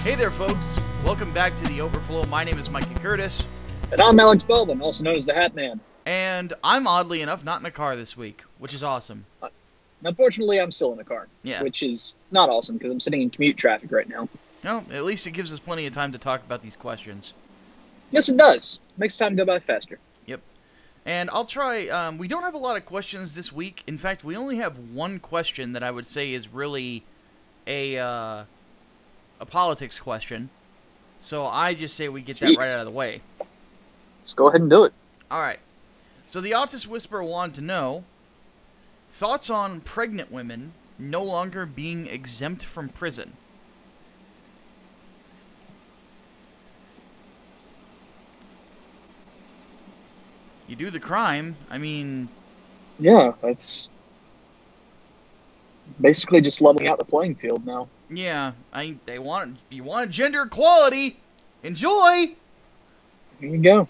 Hey there, folks. Welcome back to the Overflow. My name is Micah Curtis. And I'm Alex Baldwin, also known as the Hatman. And I'm, oddly enough, not in a car this week, which is awesome. Unfortunately, I'm still in a car, which is not awesome because I'm sitting in commute traffic right now. No, at least it gives us plenty of time to talk about these questions. Yes, it does. Makes time go by faster. Yep. And I'll try, we don't have a lot of questions this week. In fact, we only have one question that I would say is really a politics question. So I just say we get that right out of the way. Let's go ahead and do it. All right. So the Autist Whisperer wanted to know, thoughts on pregnant women no longer being exempt from prison? You do the crime, I mean... Yeah, that's basically just leveling out the playing field now. Yeah, you want gender equality. Enjoy. Here you go.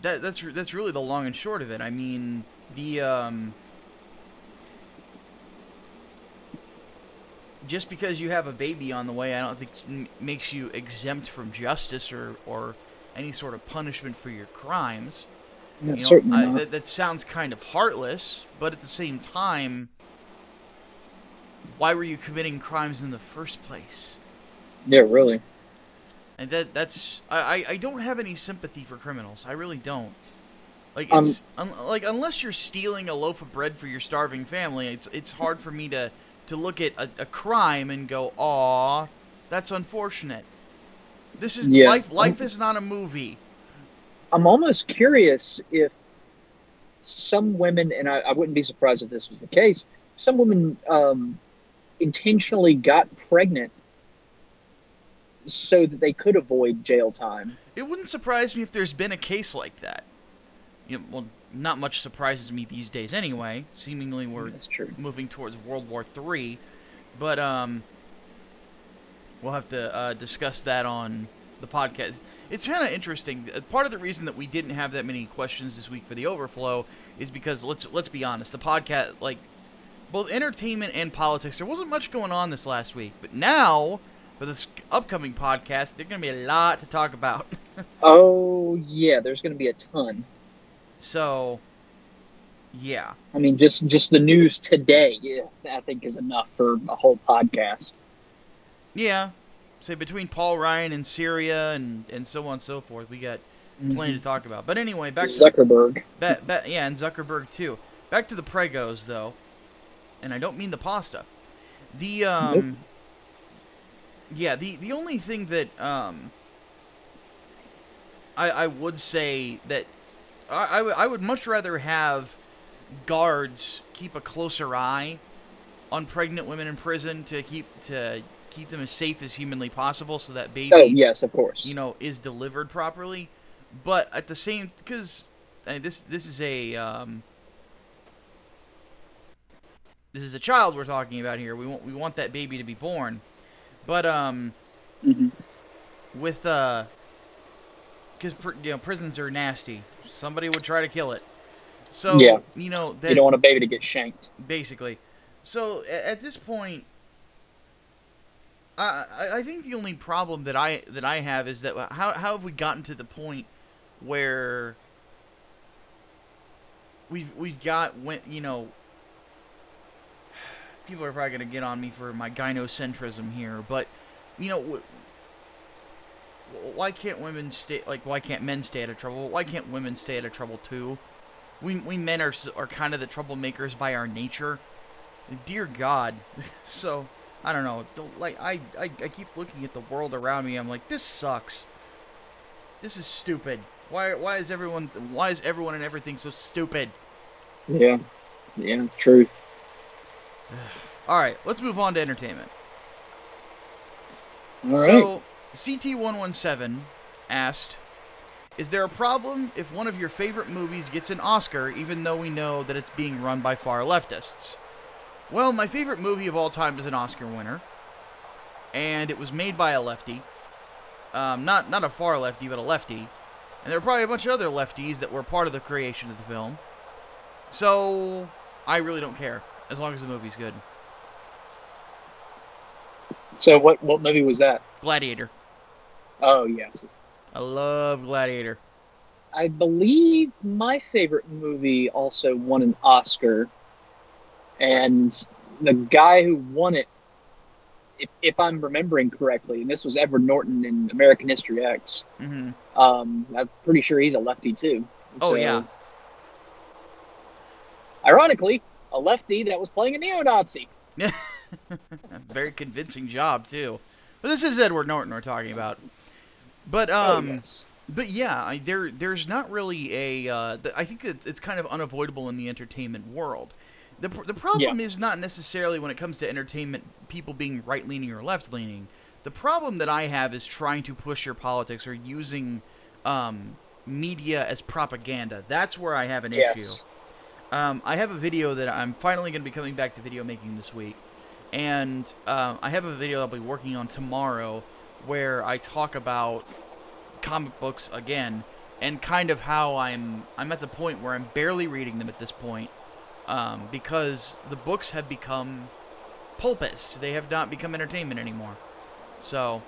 That's really the long and short of it. I mean, just because you have a baby on the way, I don't think makes you exempt from justice or any sort of punishment for your crimes. Yeah, certainly not. That sounds kind of heartless, but at the same time, why were you committing crimes in the first place? Yeah, really. And that's I don't have any sympathy for criminals. I really don't. Like unless you're stealing a loaf of bread for your starving family, it's hard for me to look at a crime and go, "Aw, that's unfortunate." This is life. Life is not a movie. I'm almost curious if some women, and I wouldn't be surprised if this was the case, some women intentionally got pregnant so that they could avoid jail time. It wouldn't surprise me if there's been a case like that. Well, not much surprises me these days anyway. Seemingly we're moving towards World War III. But we'll have to discuss that on the podcast. It's kind of interesting. Part of the reason that we didn't have that many questions this week for the Overflow is because, let's be honest, the podcast, like, both entertainment and politics, there wasn't much going on this last week. But now, for this upcoming podcast, there's going to be a lot to talk about. Oh, yeah, there's going to be a ton. So, yeah. I mean, just the news today, I think is enough for a whole podcast. Yeah. Say between Paul Ryan and Syria and so on and so forth, we got plenty to talk about. But anyway, back Zuckerberg. To yeah, and Zuckerberg too. Back to the Pregos though, and I don't mean the pasta. The yeah, the only thing that I would say that I would much rather have guards keep a closer eye on pregnant women in prison to keep them as safe as humanly possible, so that baby, oh yes, of course, is delivered properly. But at the same, because this is a child we're talking about here. We want that baby to be born, but with because prisons are nasty. Somebody would try to kill it. So yeah, you don't want a baby to get shanked, basically. So at this point, I think the only problem that I have is that how have we gotten to the point where we've got people are probably going to get on me for my gynocentrism here, but why can't women why can't men stay out of trouble? Why can't women stay out of trouble too? We men are kind of the troublemakers by our nature. Dear God. So I don't know. I keep looking at the world around me. I'm like, this sucks. This is stupid. Why is everyone and everything so stupid? Yeah, truth. All right, let's move on to entertainment. All right. So CT117 asked, "Is there a problem if one of your favorite movies gets an Oscar, even though we know that it's being run by far leftists?" Well, my favorite movie of all time is an Oscar winner, and it was made by a lefty. Not a far lefty, but a lefty. And there were probably a bunch of other lefties that were part of the creation of the film. So, I really don't care, as long as the movie's good. So what movie was that? Gladiator. Oh yes, I love Gladiator. I believe my favorite movie also won an Oscar, and the guy who won it, if I'm remembering correctly, and this was Edward Norton in American History X. Hmm. I'm pretty sure he's a lefty too. Oh, yeah. So, ironically, a lefty that was playing a neo-Nazi. Very convincing job, too. But this is Edward Norton we're talking about. But, Oh yes. but yeah, there's not really a. I think that it's kind of unavoidable in the entertainment world. The Yeah. problem is not necessarily when it comes to entertainment, people being right leaning or left leaning. The problem that I have is trying to push your politics or using media as propaganda. That's where I have an issue. Yes. I have a video that I'm finally going to be coming back to video making this week. And I have a video I'll be working on tomorrow where I talk about comic books again and kind of how I'm at the point where I'm barely reading them at this point because the books have become pulpits. They have not become entertainment anymore. So,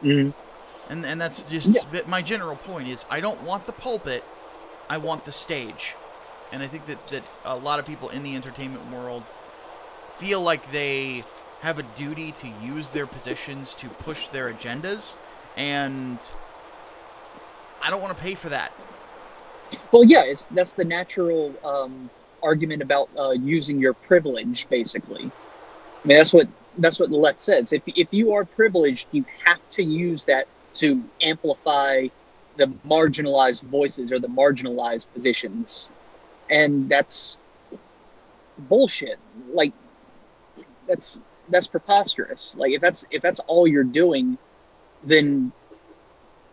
Mm-hmm. and that's just my general point is I don't want the pulpit, I want the stage. And I think that a lot of people in the entertainment world feel like they have a duty to use their positions to push their agendas, and I don't want to pay for that. Well, yeah, that's the natural argument about using your privilege, basically. I mean, that's what the left says. If you are privileged, you have to use that to amplify the marginalized voices or the marginalized positions, and that's bullshit. Like that's preposterous. Like if that's all you're doing, then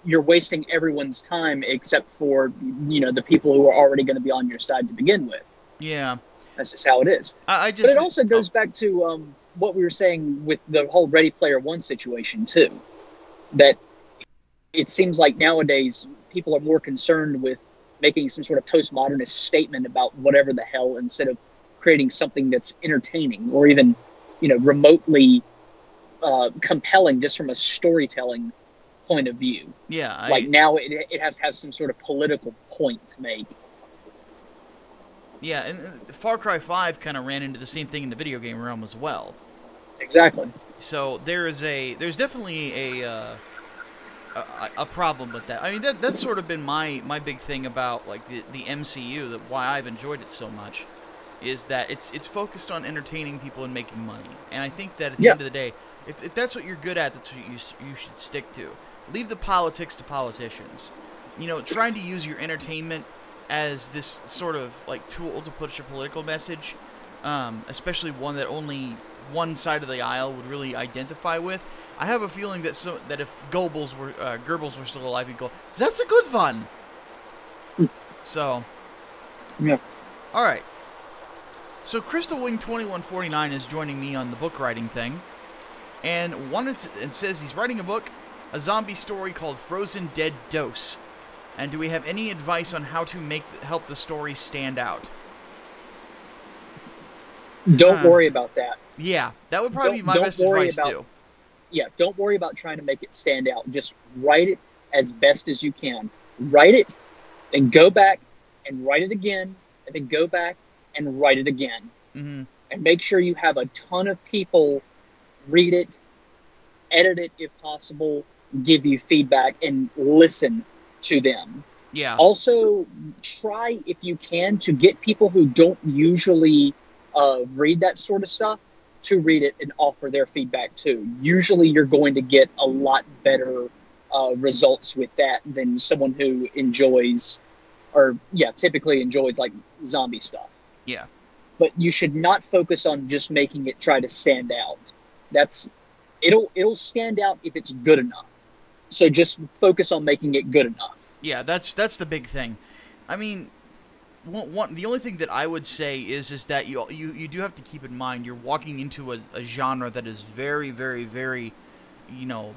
you're wasting everyone's time except for the people who are already going to be on your side to begin with. Yeah. That's just how it is. I just. But it also goes back to what we were saying with the whole Ready Player One situation too. That it seems like nowadays people are more concerned with making some sort of postmodernist statement about whatever the hell instead of creating something that's entertaining or even remotely compelling just from a storytelling point of view. Yeah. Like now it has to have some sort of political point to make. Yeah, and Far Cry 5 kind of ran into the same thing in the video game realm as well. Exactly. So there's definitely a problem with that. I mean, that's sort of been my big thing about like the MCU, that why I've enjoyed it so much, is that it's focused on entertaining people and making money. And I think that at the end of the day, if that's what you're good at, that's what you should stick to. Leave the politics to politicians. Trying to use your entertainment as this sort of like tool to push a political message, especially one that only one side of the aisle would really identify with. I have a feeling that if Goebbels were still alive, he'd go, "That's a good one." So, yeah. All right. So Crystal Wing 2149 is joining me on the book writing thing, and says he's writing a book, a zombie story called Frozen Dead Dose. And do we have any advice on how to help the story stand out? Don't worry about that. Yeah, that would probably be my best advice too. Yeah, don't worry about trying to make it stand out. Just write it as best as you can. Write it, then go back and write it again, and then go back and write it again. Mm-hmm. And make sure you have a ton of people read it, edit it if possible, give you feedback, and listen to them. Yeah. Also, try, if you can, to get people who don't usually read that sort of stuff to read it and offer their feedback too. Usually you're going to get a lot better results with that than someone who typically enjoys like zombie stuff. Yeah. But you should not focus on just making it try to stand out. It'll stand out if it's good enough. So just focus on making it good enough. Yeah, that's the big thing. I mean, the only thing that I would say is that you do have to keep in mind you're walking into a genre that is very, very, very,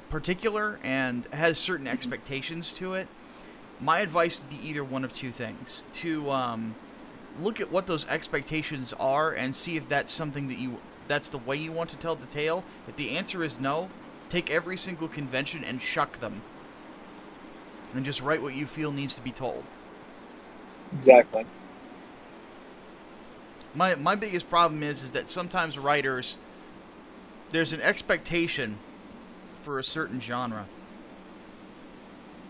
particular and has certain expectations to it. My advice would be either one of two things: to look at what those expectations are and see if that's something that's the way you want to tell the tale. If the answer is no, take every single convention and shuck them. And just write what you feel needs to be told. Exactly. My biggest problem is that sometimes writers, there's an expectation for a certain genre,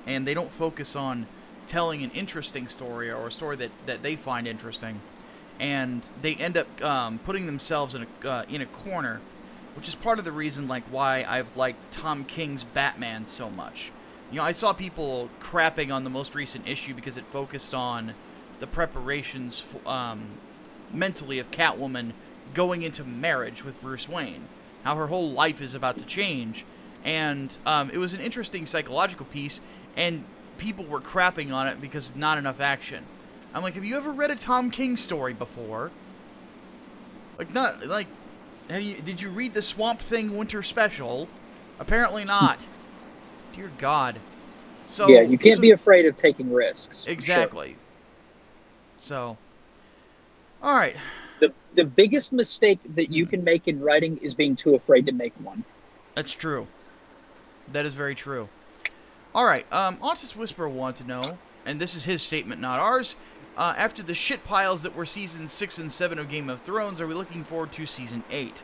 and they don't focus on telling an interesting story or a story that they find interesting, and they end up putting themselves in a corner, which is part of the reason why I've liked Tom King's Batman so much. You know, I saw people crapping on the most recent issue because it focused on the preparations mentally of Catwoman going into marriage with Bruce Wayne, how her whole life is about to change, and it was an interesting psychological piece, and people were crapping on it because not enough action. I'm like, have you ever read a Tom King story before? Did you read the Swamp Thing Winter Special? Apparently not. Dear God. So yeah, you can't be afraid of taking risks. Exactly. Sure. So, all right. The biggest mistake that you can make in writing is being too afraid to make one. That's true. That is very true. All right. Autistic Whisperer wanted to know, and this is his statement, not ours. After the shit piles that were seasons 6 and 7 of Game of Thrones, are we looking forward to season 8?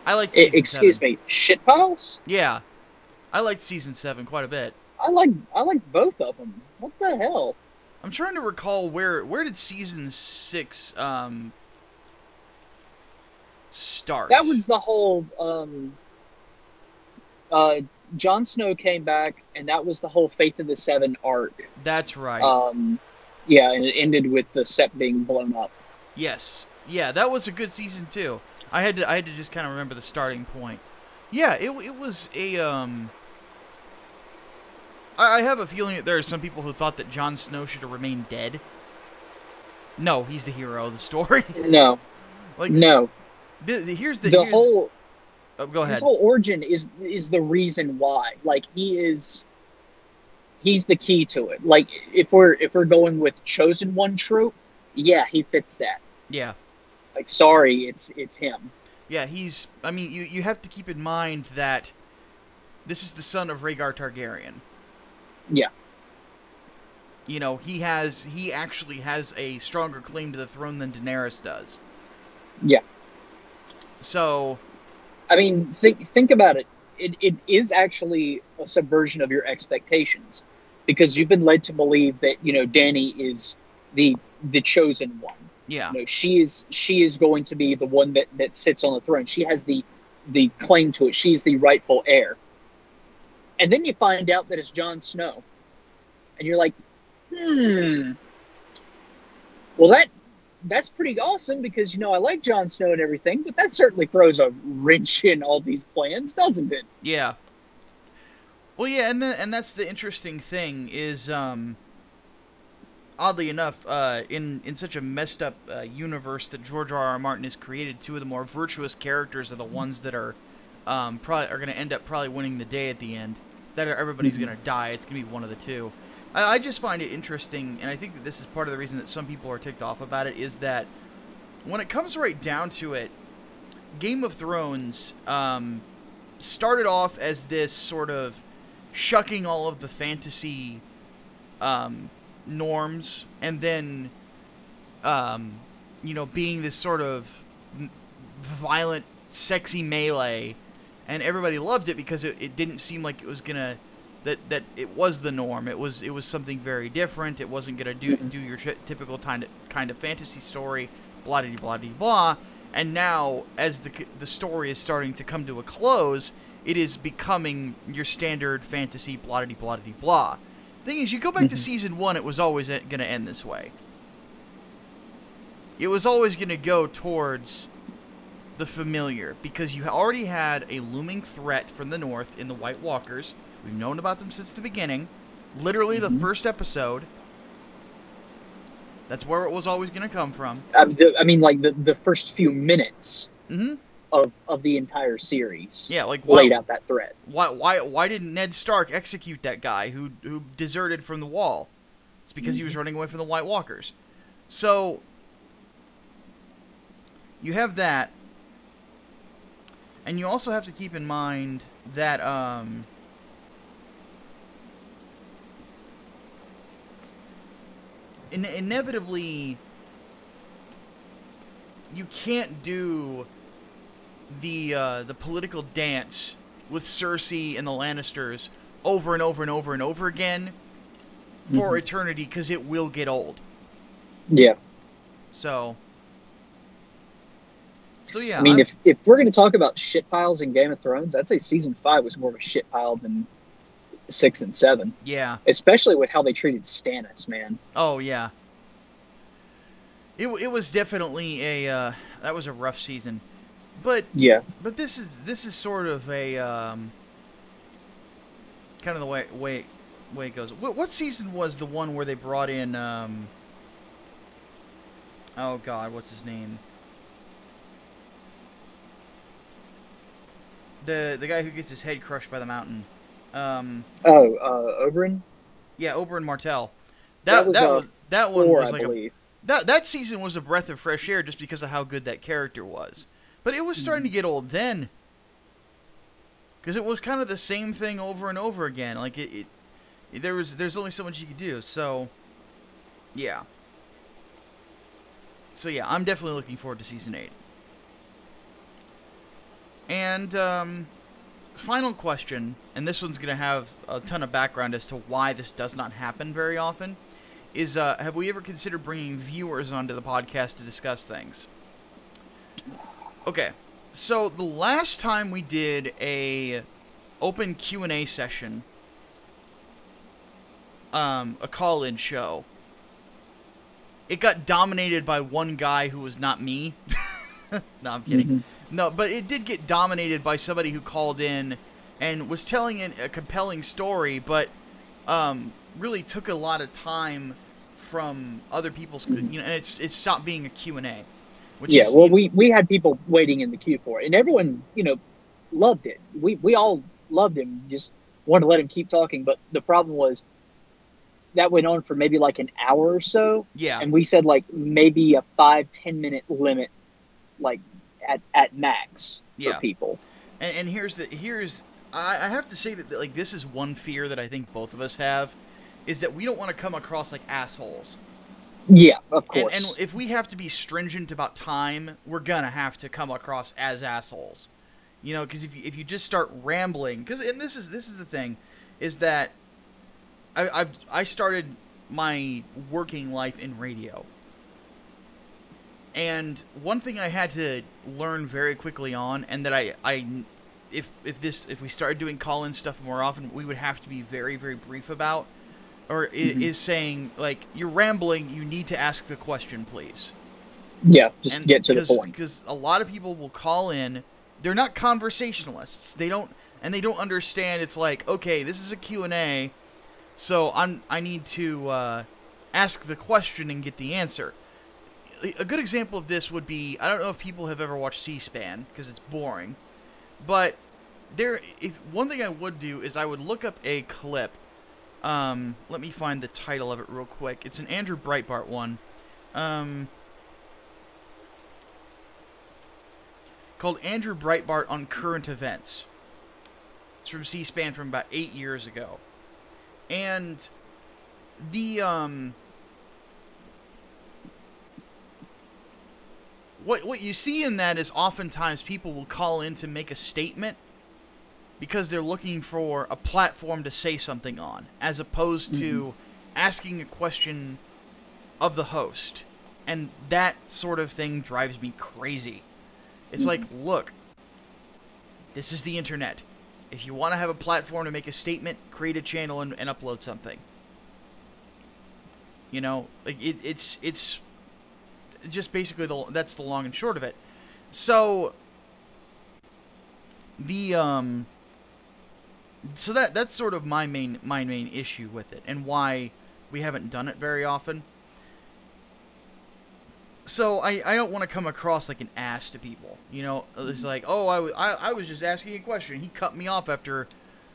I liked season 7. Excuse me, shit piles? Yeah, I liked season 7 quite a bit. I like both of them. What the hell? I'm trying to recall where did season 6 start? That was the whole Jon Snow came back, and that was the whole Faith of the Seven arc. That's right. Yeah, and it ended with the set being blown up. Yes. Yeah, that was a good season too. I had to just kind of remember the starting point. Yeah, it was a I have a feeling that there are some people who thought that Jon Snow should have remained dead. No, he's the hero of the story. No. No. Here's the whole. Oh, go ahead. His whole origin is the reason why. He's the key to it. If we're going with Chosen One trope, yeah, he fits that. Yeah. Sorry, it's him. Yeah, I mean, you have to keep in mind that this is the son of Rhaegar Targaryen. Yeah. You know, he actually has a stronger claim to the throne than Daenerys does. Yeah. So, I mean, think about it. It is actually a subversion of your expectations, because you've been led to believe that, Dany is the chosen one. Yeah. She is going to be the one that sits on the throne. She has the claim to it. She's the rightful heir. And then you find out that it's Jon Snow. And you're like, well, that's pretty awesome, because, I like Jon Snow and everything, but that certainly throws a wrench in all these plans, doesn't it? Yeah. Well, yeah, and that's the interesting thing is, oddly enough, in such a messed up universe that George R.R. Martin has created, two of the more virtuous characters are the ones that are going to end up probably winning the day at the end. That everybody's going to die. It's going to be one of the two. I just find it interesting, and I think that this is part of the reason that some people are ticked off about it, is that when it comes right down to it, Game of Thrones started off as this sort of shucking all of the fantasy norms, and then, being this sort of violent, sexy melee, and everybody loved it because it didn't seem like it was gonna that it was the norm. It was something very different. It wasn't gonna do your typical kind of fantasy story, blah blah blah blah. And now, as the story is starting to come to a close, it is becoming your standard fantasy blah blah blah blah. Thing is, you go back to season 1, it was always gonna end this way. It was always gonna go towards the familiar, because you already had a looming threat from the north in the White Walkers. We've known about them since the beginning. Literally the first episode. That's where it was always going to come from. I mean, the first few minutes of the entire series. Yeah, laid out that threat. Why didn't Ned Stark execute that guy who deserted from the Wall? It's because he was running away from the White Walkers. So you have that. And you also have to keep in mind that inevitably you can't do the political dance with Cersei and the Lannisters over and over and over and over again for eternity, because it will get old. Yeah. So yeah. I mean, if we're going to talk about shit piles in Game of Thrones, I'd say season 5 was more of a shit pile than 6 and 7. Yeah. Especially with how they treated Stannis, man. Oh yeah. It was definitely a that was a rough season, but yeah. But this is sort of a kind of the way it goes. What season was the one where they brought in oh God, what's his name? The guy who gets his head crushed by the mountain. Oberyn? Yeah, Oberyn Martell. That one was I like believe. That season was a breath of fresh air just because of how good that character was. But it was starting to get old then. Because it was kind of the same thing over and over again. Like there's only so much you could do. So yeah. So yeah, I'm definitely looking forward to season 8. And final question, and this one's gonna have a ton of background as to why this does not happen very often, is have we ever considered bringing viewers onto the podcast to discuss things? Okay, so the last time we did a open Q&A session, a call-in show, it got dominated by one guy who was not me. No, I'm kidding. No, but it did get dominated by somebody who called in and was telling a compelling story, but really took a lot of time from other people's, and it stopped being a Q&A. Yeah, well, we had people waiting in the queue for it, and everyone, loved it. We all loved him, just wanted to let him keep talking, but the problem was that went on for maybe like an hour or so. Yeah. And we said like maybe a 5-10 minute limit, like at max for people. And I have to say that like this is one fear that I think both of us have, is that we don't want to come across like assholes. Yeah, of course. And if we have to be stringent about time, we're gonna have to come across as assholes. Because if you just start rambling, and this is the thing, is that I started my working life in radio. And one thing I had to learn very quickly on, and that if we started doing call-in stuff more often, we would have to be very, very brief about, or is saying, like, you're rambling, you need to ask the question, please. Yeah, just get to the point. Because a lot of people will call in, they're not conversationalists. They don't understand. It's like, okay, this is a Q&A, so I need to ask the question and get the answer. A good example of this would be, I don't know if people have ever watched C-SPAN, because it's boring, but one thing I would do is I would look up a clip. Let me find the title of it real quick. It's an Andrew Breitbart one, called Andrew Breitbart on Current Events. It's from C-SPAN from about 8 years ago. And what you see in that is oftentimes people will call in to make a statement because they're looking for a platform to say something on, as opposed to asking a question of the host. And that sort of thing drives me crazy. It's like, look, this is the internet. If you want to have a platform to make a statement, create a channel and upload something. Like it's just basically that's the long and short of it. So that's sort of my main issue with it, and why we haven't done it very often. So I don't want to come across like an ass to people. It's like, oh, I was just asking a question. He cut me off after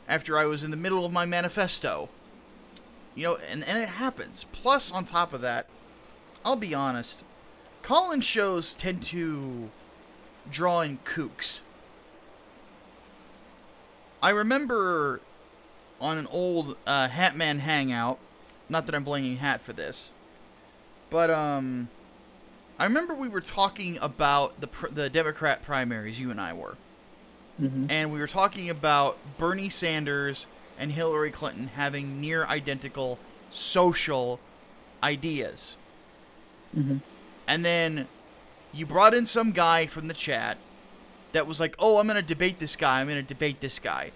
I was in the middle of my manifesto. And it happens. Plus, on top of that, I'll be honest, call-in shows tend to draw in kooks. I remember on an old Hatman hangout, not that I'm blaming Hat for this, but I remember we were talking about the Democrat primaries, you and I were. Mm-hmm. And we were talking about Bernie Sanders and Hillary Clinton having near identical social ideas. Mm-hmm. And then you brought in some guy from the chat that was like, oh, I'm going to debate this guy, I'm going to debate this guy.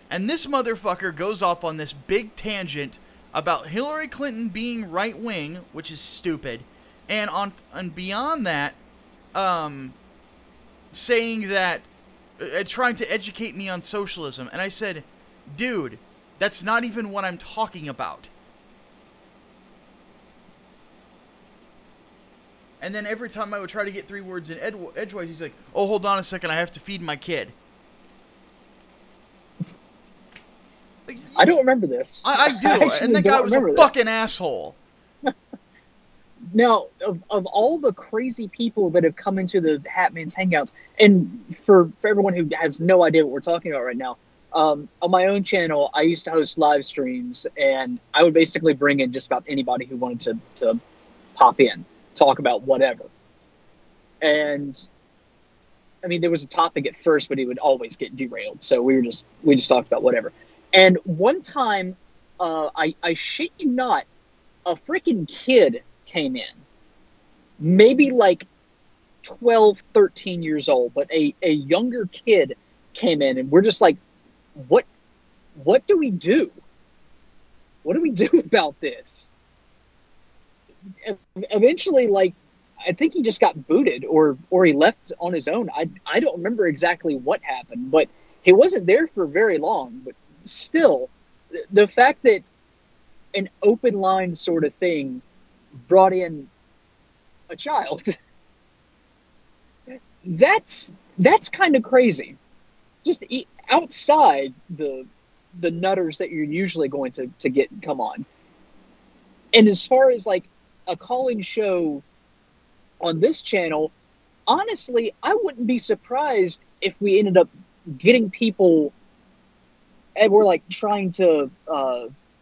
And this motherfucker goes off on this big tangent about Hillary Clinton being right-wing, which is stupid, and beyond that, saying that, trying to educate me on socialism. And I said, dude, that's not even what I'm talking about. And then every time I would try to get 3 words in edgewise, he's like, oh, hold on a second, I have to feed my kid. Like, I don't remember this. I do, and that guy was a fucking asshole. Now, of all the crazy people that have come into the Hatman's Hangouts, and for everyone who has no idea what we're talking about right now, on my own channel, I used to host live streams, and I would basically bring in just about anybody who wanted to pop in, talk about whatever. And, I mean, there was a topic at first, but it would always get derailed, so we just talked about whatever. And one time, I shit you not, a freaking kid came in, maybe like 12, 13 years old, but a younger kid came in, and we're just like, what do we do? What do we do about this? Eventually, like, I think he just got booted or he left on his own. I don't remember exactly what happened, but he wasn't there for very long. But still, the fact that an open line sort of thing brought in a child, that's kind of crazy. Just outside the nutters that you're usually going to get come on. And as far as like a call-in show on this channel, honestly, I wouldn't be surprised if we ended up getting people and we're like trying to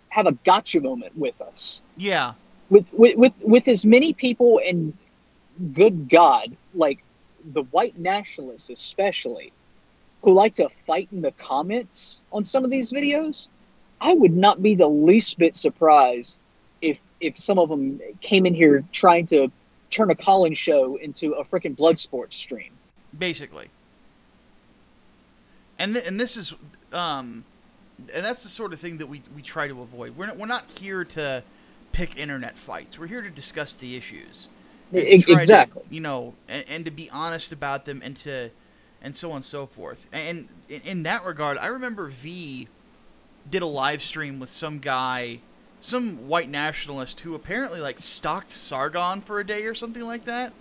have a gotcha moment with us. Yeah. With as many people, and good God, like the white nationalists especially, who like to fight in the comments on some of these videos, I would not be the least bit surprised if some of them came in here trying to turn a call-in show into a freaking blood sports stream. Basically. And this is and that's the sort of thing that we try to avoid. We're not here to pick internet fights. We're here to discuss the issues. Exactly. To, and to be honest about them, and so on and so forth. And in that regard, I remember V did a live stream with some guy, some white nationalist who apparently like stalked Sargon for a day or something like that.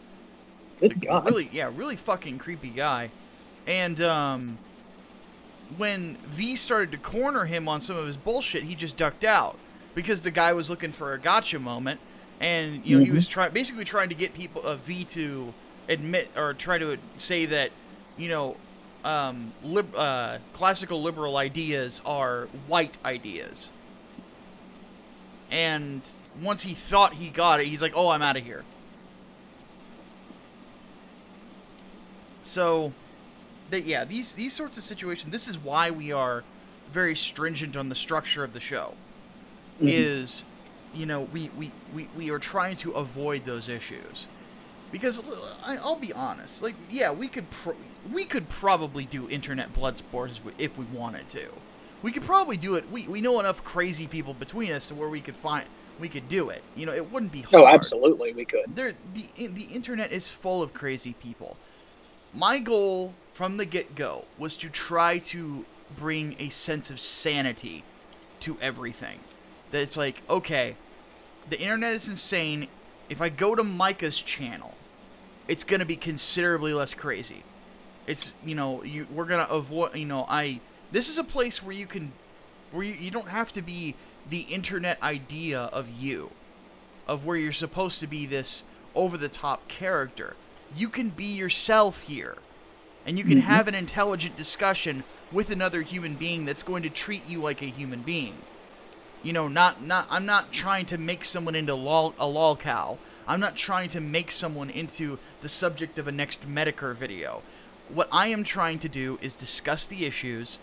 Good God. Really fucking creepy guy. And when V started to corner him on some of his bullshit, he just ducked out because the guy was looking for a gotcha moment, and he was basically trying to get people V to admit or try to say that classical liberal ideas are white ideas. And once he thought he got it, he's like, "Oh, I'm out of here." So, these sorts of situations. This is why we are very stringent on the structure of the show. Is, we are trying to avoid those issues, because I'll be honest. Like, yeah, we could probably do internet blood sports if we wanted to. We could probably do it. We know enough crazy people between us to where we could do it. It wouldn't be hard. Oh, absolutely, we could. The internet is full of crazy people. My goal from the get-go was to try to bring a sense of sanity to everything. That it's like, okay, the internet is insane. If I go to Micah's channel, it's going to be considerably less crazy. It's, we're going to avoid, this is a place where you don't have to be the internet idea of where you're supposed to be this over-the-top character. You can be yourself here. And you can have an intelligent discussion with another human being that's going to treat you like a human being. You know, I'm not trying to make someone into a lol cow. I'm not trying to make someone into the subject of a next Medicare video. What I am trying to do is discuss the issues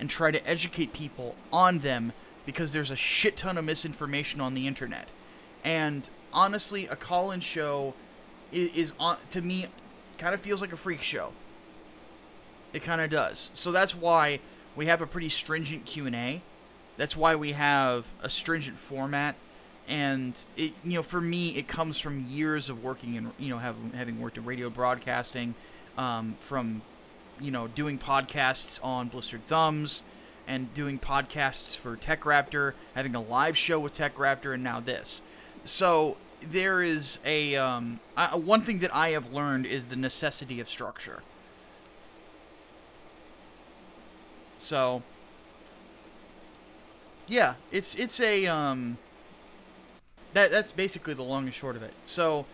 and try to educate people on them, because there's a shit ton of misinformation on the internet. And honestly, a call-in show is to me, kind of feels like a freak show. It kind of does. So that's why we have a pretty stringent Q&A. That's why we have a stringent format. And it, you know, for me, it comes from years of working in, you know, having worked in radio broadcasting, from, you know, doing podcasts on Blistered Thumbs, and doing podcasts for Tech Raptor, having a live show with Tech Raptor, and now this. So there is a one thing that I have learned is the necessity of structure. So yeah, it's a that's basically the long and short of it. So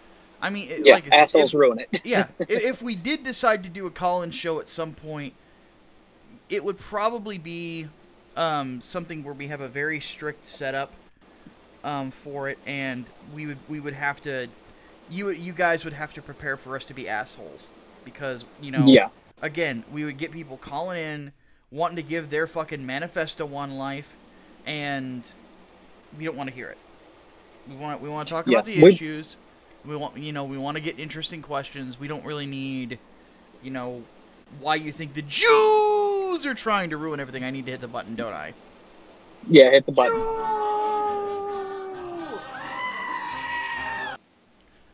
I mean, yeah, like assholes ruin it. Yeah, if we did decide to do a call-in show at some point, it would probably be something where we have a very strict setup for it, and we would have to, you guys would have to prepare for us to be assholes, because, you know, yeah. Again, we would get people calling in, wanting to give their fucking manifesto on life, and we don't want to hear it. We want to talk about the issues. We want to get interesting questions. We don't really need, you know, why you think the Jews are trying to ruin everything. I need to hit the button, don't I? Yeah, hit the button.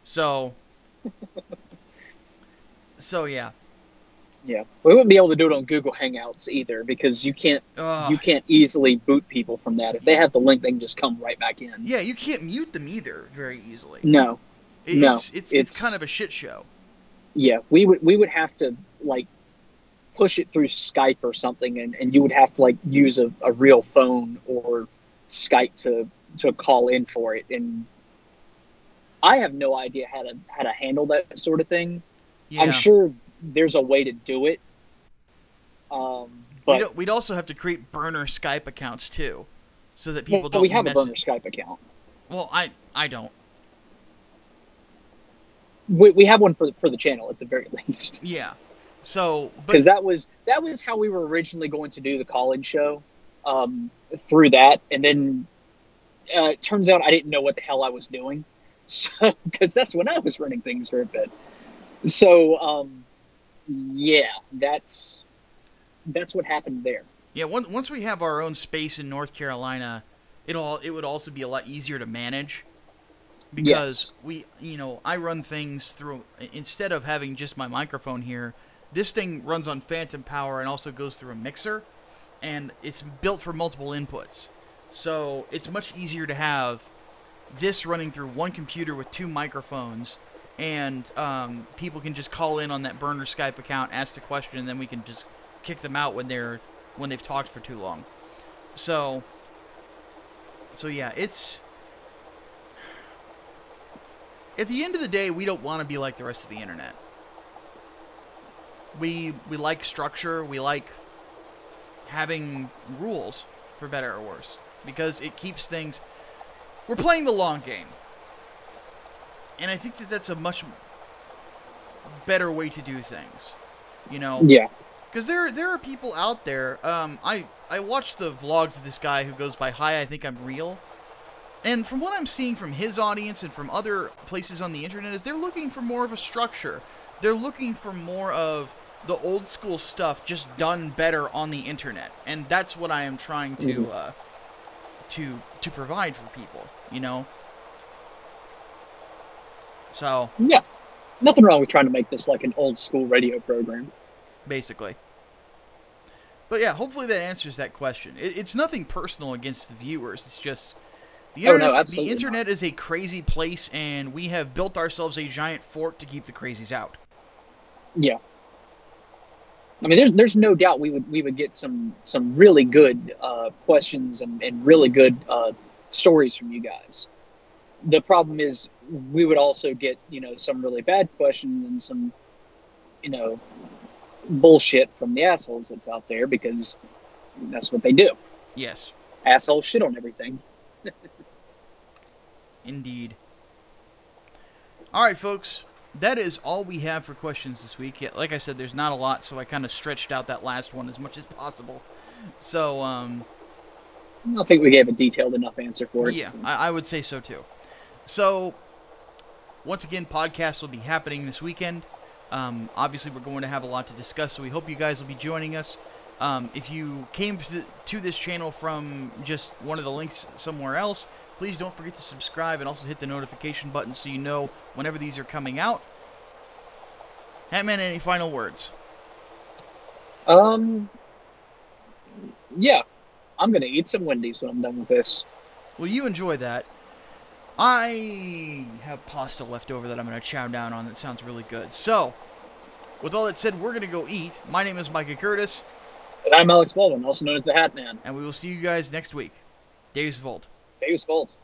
So yeah. Yeah, we wouldn't be able to do it on Google Hangouts either, because you can't easily boot people from that. If they have the link, they can just come right back in. Yeah, you can't mute them either very easily. No, it's kind of a shit show. Yeah, we would have to like push it through Skype or something, and you would have to like use a real phone or Skype to call in for it, and I have no idea how to handle that sort of thing. Yeah. I'm sure there's a way to do it. But we'd also have to create burner Skype accounts too, so that people don't. We have a burner Skype account. Well, I don't. We have one for the channel at the very least. Yeah. So, because that was how we were originally going to do the call-in show, through that, and then it turns out I didn't know what the hell I was doing, so because that's when I was running things for a bit. So, yeah, that's what happened there. Yeah, once we have our own space in North Carolina, it would also be a lot easier to manage, because I run things through, instead of having just my microphone here, this thing runs on phantom power and also goes through a mixer, and it's built for multiple inputs. So it's much easier to have this running through one computer with two microphones, and people can just call in on that burner Skype account, ask the question, and then we can just kick them out when they've talked for too long. So yeah, it's, at the end of the day, we don't want to be like the rest of the internet. We like structure. We like having rules, for better or worse, because it keeps things. We're playing the long game, and I think that's a much better way to do things. You know? Yeah. Because there are people out there. I watched the vlogs of this guy who goes by Hi, I Think I'm Real. And from what I'm seeing from his audience and from other places on the internet, is they're looking for more of a structure. They're looking for more of the old school stuff just done better on the internet. And that's what I am trying to provide for people, you know? So yeah. Nothing wrong with trying to make this like an old school radio program. Basically. But yeah, hopefully that answers that question. It's nothing personal against the viewers. It's just the internet is a crazy place, and we have built ourselves a giant fort to keep the crazies out. Yeah. I mean, there's no doubt we would get some really good questions and really good stories from you guys. The problem is we would also get, some really bad questions and some, bullshit from the assholes that's out there, because that's what they do. Yes. Assholes shit on everything. Indeed. All right, folks. That is all we have for questions this week. Yeah, like I said, there's not a lot, so I kind of stretched out that last one as much as possible. So, I don't think we gave a detailed enough answer for it. yeah, I would say so too. So, once again, podcasts will be happening this weekend. Obviously, we're going to have a lot to discuss, so we hope you guys will be joining us. If you came to this channel from just one of the links somewhere else, please don't forget to subscribe and also hit the notification button so you know whenever these are coming out. Hatman, any final words? Yeah. I'm going to eat some Wendy's when I'm done with this. Well, you enjoy that. I have pasta left over that I'm going to chow down on that sounds really good. So, with all that said, we're going to go eat. My name is Micah Curtis. And I'm Alex Baldwin, also known as the Hatman. And we will see you guys next week. Deus Volt. Deus Volt.